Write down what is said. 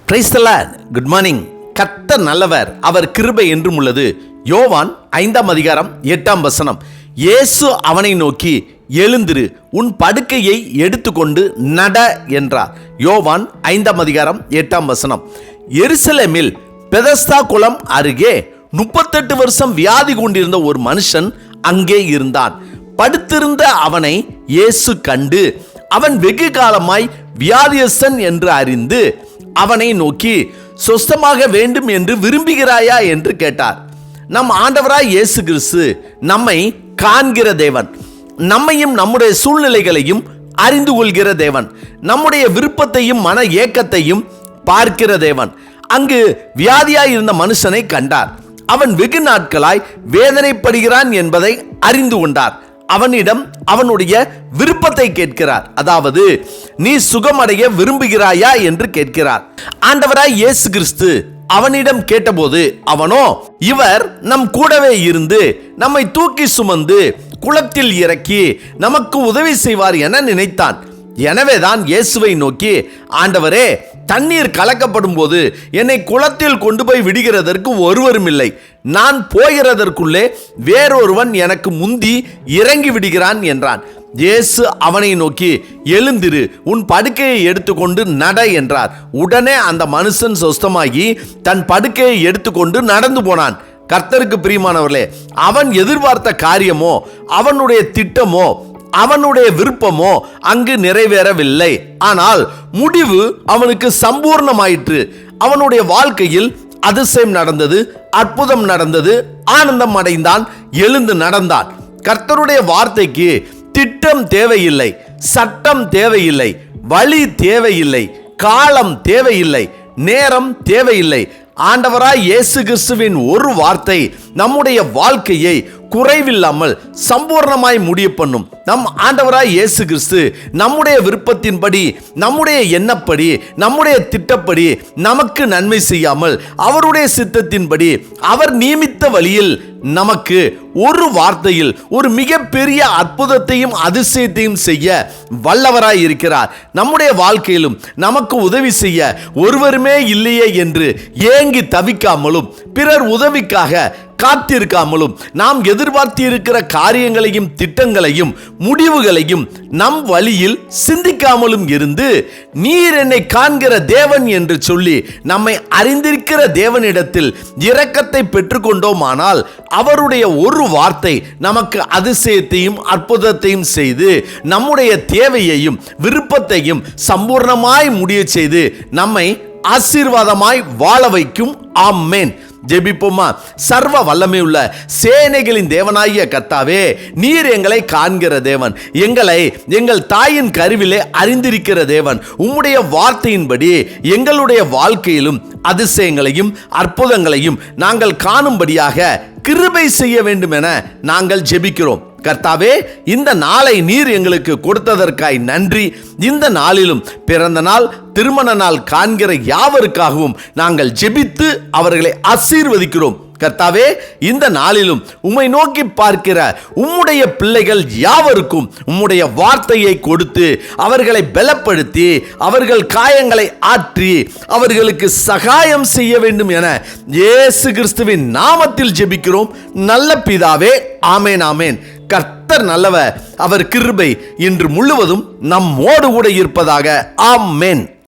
Praise the Lord. Good morning. கர்த்தர் நல்லவர், அவர் கிருபை என்றும் உள்ளது. யோவான் 5ஆம் அதிகாரம் 8ஆம் வசனம். இயேசு அவனை நோக்கி, எழுந்திரு, உன் படுக்கையை எடுத்துக்கொண்டு நட என்றார். யோவான் 5ஆம் அதிகாரம் 8ஆம் வசனம். எருசலேமில் பெதஸ்தா குளம் அருகே 38 வருஷம் வியாதி கொண்டிருந்த ஒரு மனுஷன் அங்கே இருந்தான். படுத்திருந்த அவனை இயேசு கண்டு, அவன் வெகு காலமாய் வியாதியஸ்தன் என்று அறிந்து அவனை நோக்கி, சொஸ்தமாக வேண்டும் என்று விரும்புகிறாயா என்று கேட்டார். நம் ஆண்டவராய் இயேசு கிறிஸ்து நம்மை காண்கிற தேவன், நம்மையும் நம்முடைய சூழ்நிலைகளையும் அறிந்து கொள்கிற தேவன், நம்முடைய விருப்பத்தையும் மன ஏக்கத்தையும் பார்க்கிற தேவன். அங்கு வியாதியாய் இருந்த மனுஷனை கண்டார். அவன் வெகு நாட்களாய் வேதனைப்படுகிறான் என்பதை அறிந்து கொண்டார். அவனிடம் அவனுடைய விருப்பத்தை கேட்கிறார். அதாவது, நீ சுகமடைய விரும்புகிறாயா என்று கேட்கிறார். ஆண்டவராய் இயேசு கிறிஸ்து அவனிடம் கேட்டபோது, அவனோ, இவர் நம் கூடவே இருந்து நம்மை தூக்கி சுமந்து குளத்தில் இறக்கி நமக்கு உதவி செய்வார் என நினைத்தான். எனவேதான் இயேசுவை நோக்கி, ஆண்டவரே, தண்ணீர் கலக்கப்படும் போது என்னை குளத்தில் கொண்டு போய் விடுகிறதற்கு ஒருவரும் இல்லை. நான் போகிறதற்குள்ளே வேறொருவன் எனக்கு முந்தி இறங்கி விடுகிறான் என்றான். இயேசு அவனை நோக்கி, எழுந்திரு, உன் படுக்கையை எடுத்துக்கொண்டு நட என்றார். உடனே அந்த மனுஷன் சொஸ்தமாகி தன் படுக்கையை எடுத்துக்கொண்டு நடந்து போனான். கர்த்தருக்கு பிரியமானவர்களே, அவன் எதிர்பார்த்த காரியமோ, அவனுடைய திட்டமோ, அவனுடைய விருப்பமோ அங்கு நிறைவேறவில்லை. ஆனால் முடிவு அவனுக்கு சம்பூர்ணமாயிற்று. அவனுடைய வாழ்க்கையில் அதிசயம் நடந்தது, அற்புதம் நடந்தது, ஆனந்தம் அடைந்தான், எழுந்து நடந்தான். கர்த்தருடைய வார்த்தைக்கு திட்டம் தேவையில்லை, சட்டம் தேவையில்லை, வழி தேவையில்லை, காலம் தேவையில்லை, நேரம் தேவையில்லை. ஆண்டவராய் இயேசு கிறிஸ்துவின் ஒரு வார்த்தை நம்முடைய வாழ்க்கையை குறைவில்லாமல் சம்பூர்ணமாய் முடிய பண்ணும். நம் ஆண்டவராய் இயேசு கிறிஸ்து நம்முடைய விருப்பத்தின்படி, நம்முடைய எண்ணப்படி, நம்முடைய திட்டப்படி நமக்கு நன்மை செய்யாமல், அவருடைய சித்தத்தின்படி, அவர் நியமித்த வழியில் நமக்கு ஒரு வார்த்தையில் ஒரு மிகப்பெரிய அற்புதத்தையும் அதிசயத்தையும் செய்ய வல்லவராய் இருக்கிறார். நம்முடைய வாழ்க்கையிலும் நமக்கு உதவி செய்ய ஒருவருமே இல்லையே என்று ஏங்கி தவிக்காமலும், பிறர் உதவிக்காக காத்திருக்காமலும், நாம் எதிர்பார்த்து இருக்கிற காரியங்களையும் திட்டங்களையும் முடிவுகளையும் நம் வழியில் சிந்திக்காமலும் இருந்து, நீர் என்னை காண்கிற தேவன் என்று சொல்லி நம்மை அறிந்திருக்கிற தேவனிடத்தில் இரக்கத்தை பெற்றுக்கொண்டோமானால், அவருடைய ஒரு வார்த்தை நமக்கு அதிசயத்தையும் அற்புதத்தையும் செய்து நம்முடைய தேவையையும் விருப்பத்தையும் சம்பூர்ணமாய் முடிய செய்து நம்மை ஆசீர்வாதமாய் வாழ வைக்கும். ஆமென். ஜெபிப்போமா. சர்வ வல்லமை உள்ள சேனைகளின் தேவனாகிய கர்த்தாவே, நீர் எங்களை காண்கிற தேவன், எங்களை எங்கள் தாயின் கருவிலே அறிந்திருக்கிற தேவன். உம்முடைய வார்த்தையின்படி எங்களுடைய வாழ்க்கையிலும் அதிசயங்களையும் அற்புதங்களையும் நாங்கள் காணும்படியாக கிருபை செய்ய வேண்டும் என நாங்கள் ஜெபிக்கிறோம். கர்த்தாவே, இந்த நாளை நீர் எங்களுக்கு கொடுத்ததற்காய் நன்றி. இந்த நாளிலும் பிறந்த நாள், திருமண நாள் காண்கிற யாவருக்காகவும் நாங்கள் ஜெபித்து அவர்களை ஆசீர்வதிக்கிறோம். கர்த்தாவே, இந்த நாளிலும் உம்மை நோக்கி பார்க்கிற உம்முடைய பிள்ளைகள் யாவருக்கும் உம்முடைய வார்த்தையை கொடுத்து அவர்களை பலப்படுத்தி அவர்கள் காயங்களை ஆற்றி அவர்களுக்கு சகாயம் செய்ய வேண்டும் என இயேசு கிறிஸ்துவின் நாமத்தில் ஜெபிக்கிறோம் நல்ல பிதாவே. ஆமேன், ஆமேன். கர்த்தர் நல்லவர், அவர் கிருபை இன்று முழுவதும் நம்மோடு கூட இருப்பதாக. ஆமென்.